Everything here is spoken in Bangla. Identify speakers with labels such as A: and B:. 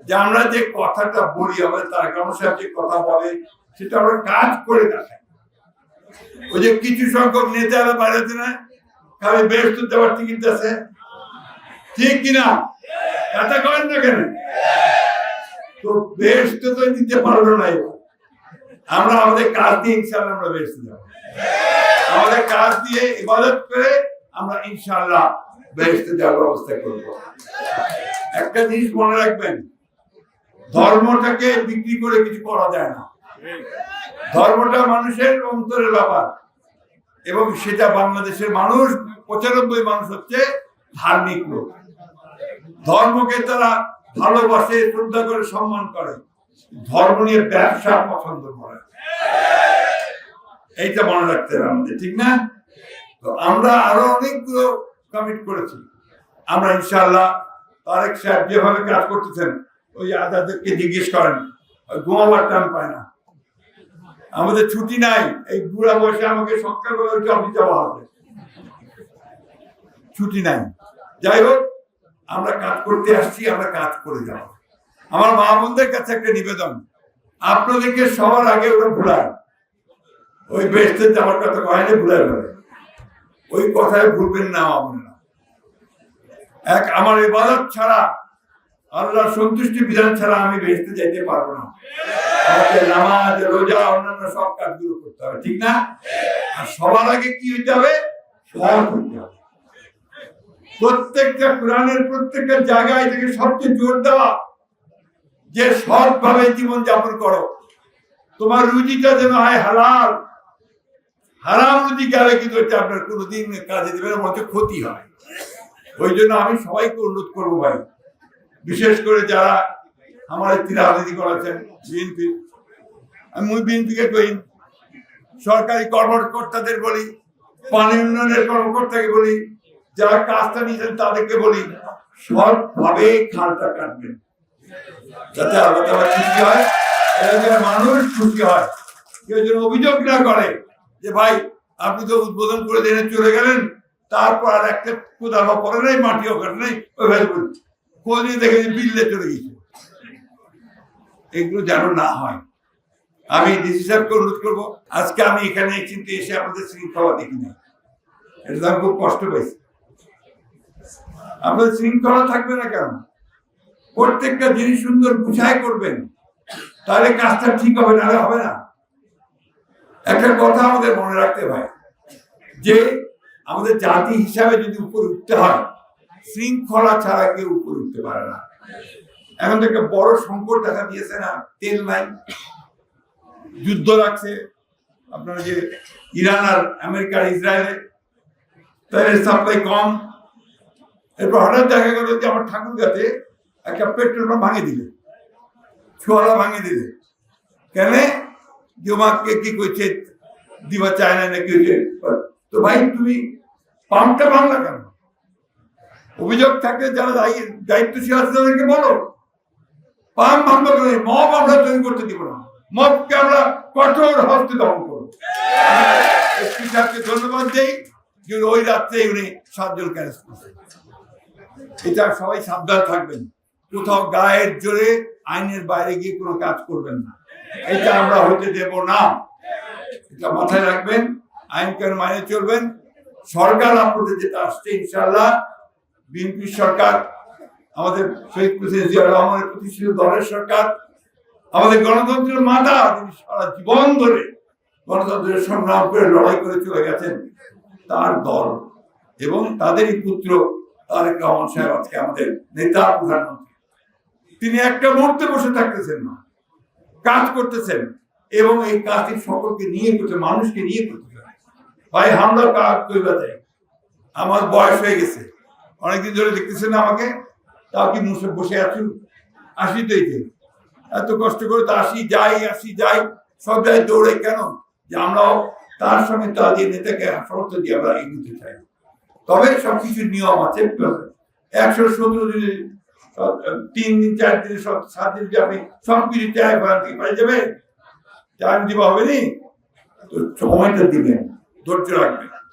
A: যে আমরা যে কথাটা বলি, আমাদের তারেক রহমান সাহেব যে কথা বলে সেটা আমরা কাজ করে দেখাই। ওই যে কিছু সংখ্যক নেতারা বাইরেছে না, খালি বেশ দেওয়ার টিকিট আছে, ঠিক কিনা? কথা করেন না কেন? তো বেশ তো নিতে পারলো না। আমরা আমাদের কাজ দিয়ে ইনশাআল্লাহ আমরা বেশ দেব, আমাদের কাজ দিয়ে ইবাদত করে আমরা ইনশাআল্লাহ বেহেশতে যাওয়ার ব্যবস্থা করব। একটা জিনিস মনে রাখবেন, ধর্মটাকে বিক্রি করে কিছু করা যায় না। ধর্মটা মানুষের অন্তরের ব্যাপার, এবং সেটা বাংলাদেশের মানুষ ৯৫ মানুষ হচ্ছে ধার্মিক লোক। ধর্মকে তারা ভালোবাসে, শ্রদ্ধা করে, সম্মান করে। ধর্ম নিয়ে ব্যবসা পছন্দ করে, এইটা মনে রাখতে হবে আমাদের, ঠিক না? তো আমরা আরো অনেকগুলো কমিট করেছি। আমরা ইনশাআল্লাহ তারেক সাহেব যেভাবে কাজ করতেছেন, ওই আজাদকে জিজ্ঞেস করেন, ঘুমাবার টাইম পায় না, আমাদের ছুটি নাই। এই বুড়া বয়সে আমাকে সকালবেলা অফিস যাওয়া হবে, ছুটি নাই। যাই হোক, আমরা কাজ করতে আসছি, আমরা কাজ করে যাব। আমার মা বোনদের কাছে একটা নিবেদন, আপনাদেরকে সবার আগে ওরা ভুলায়, ওই বেহেশতে যাওয়ার কথা কয়নি, ভুলায় ফেলে। ওই কথায় ভুলবেন না আপনারা। এক, আমার ইবাদত ছাড়া, আল্লাহর সন্তুষ্টি বিধান ছাড়া আমি বেহেশতে যাইতে পারবো না। আমাকে নামাজ, রোজা, অন্যান্য সব কাজগুলো করতে হবে, ঠিক না? আর সবার আগে কি হইতে হবে? সৎ হইতে হবে। প্রত্যেকটা কোরআনের প্রত্যেকটা জায়গায় থেকে সবচেয়ে জোর দেওয়া যে সৎভাবে জীবন যাপন করো, তোমার রুজিটা যেন হয় হালাল। হারাম রুজি গেলে কিন্তু আপনার কোনোদিন কাজে দেবে না, মধ্যে ক্ষতি হয়। ওই জন্য আমি সবাইকে অনুরোধ করবো ভাই, বিশেষ করে যারা আমার রাজনীতি করেছেন, বিএনপি, আমি বিএনপিকে কই, সরকারি কর্মকর্তাদের বলি, পানি উন্নয়নের কর্মকর্তাকে বলি, যারা কাজটা নিয়েছেন তাদেরকে বলি, সৎভাবে খালটা কাটবেন, যাতে আল্লাহ তাআলা খুশি হয়, মানুষ খুশি হয়। কেউ যেন অভিযোগ না করে যে ভাই আপনি তো উদ্বোধন করে দিয়ে চলে গেলেন, তারপর আর একটা কোদাল পরে নেই, মাটিও কাটে নেই, ওইভাবে বলি খোঁজ নিয়ে দেখে বিল্লে চলে গেছে। এগুলো যেন না হয়। আমি ডিসি সাহেবকে অনুরোধ করবো, আজকে আমি এখানে কিন্তু এসে আপনাদের শৃঙ্খলা দেখি না, এটা আমি খুব কষ্ট পাইছি। আপনাদের শৃঙ্খলা থাকবে না কেন? প্রত্যেকটা জিনিস সুন্দর গুছায় করবেন, তাহলে কাজটা ঠিক হবে, নাহলে হবে না। একটা কথা আমাদের মনে রাখতে হয় যে আমাদের জাতি হিসাবে যদি উপরে উঠতে হয়, শৃঙ্খলা ছাড়া কেউ উপরে উঠতে পারে না। এখন থেকে বড় সংকট দেখা দিয়েছে না, তেল নাই, যুদ্ধ লাগছে আপনার যে ইরান আর আমেরিকার ইসরায়েলে, তেলের সাপ্লাই কম। এরপর হঠাৎ দেখা গেল যে আমার ঠাকুরগাতে একটা পেট্রোল পাম্প ভাঙে দিলে, ছোয়ালা ভাঙে দিলে। কেন? জমাকে কি করছে, দিবা চায় না নাকি? তো ভাই তুমি পাম্পটা ভাঙলা কেন? অভিযোগ থাকলে যারা দায়িত্বশীল আছে তাদেরকে বলো, পাম্প ভাঙবো কেন? মব আমরা তৈরি করতে দিব না, মবকে আমরা কঠোর হস্তে দমন করবো। এসপি সাহেবকে ধন্যবাদ দেই যে ওই রাত্রে উনি 7 জন ক্যারেস্ট করছেন। এটা সবাই সাবধান থাকবেন, কোথাও গায়ের জোরে আইনের বাইরে গিয়ে কোনো কাজ করবেন না, এটা আমরা হতে দেব না। এটা মাথায় রাখবেন, আইন কানুন মাইনে চলবেন। সরকার আপনাদের যেটা আসছে ইনশাআল্লাহ, বিএনপি সরকার, আমাদের শহীদ প্রেসিডেন্ট জিয়াউর রহমানের প্রতিষ্ঠিত দলের সরকার, আমাদের গণতন্ত্রের মাতা, যিনি সারা জীবন ধরে গণতন্ত্রের সংগ্রাম করে লড়াই করে চলে গেছেন, তার দল এবং তাদেরই পুত্র তারেক রহমান সাহেব আজকে আমাদের নেতা, প্রধানমন্ত্রী। তিনি একটা মুহূর্তে বসে থাকতেছেন না, কাজ করতেছেন, এবং এই কাজটি সকলকে নিয়ে করতে, মানুষকে নিয়ে করতে। ভাই আমরা কাজ করবে চাই, আমার বয়স হয়ে গেছে, অনেকদিন ধরে দেখতেছেন না আমাকে, তাও কি মুসে বসে আছি? আসি তো এই এত কষ্ট করে তো আসি যাই, সব জায়গায় দৌড়ে কেন? যে আমরাও তার সঙ্গে তা দিয়ে নেতাকে সমর্থন দিয়ে আমরা এগোতে চাই। তবে সবকিছুর নিয়ম আছে। 117 দিনে 3 দিন 4 দিনে 7 দিন আপনি সবকিছু চায় পাই যাবে, টাইম দিবা হবে নি, তো সময়টা দিবেন, ধৈর্য রাখবেন।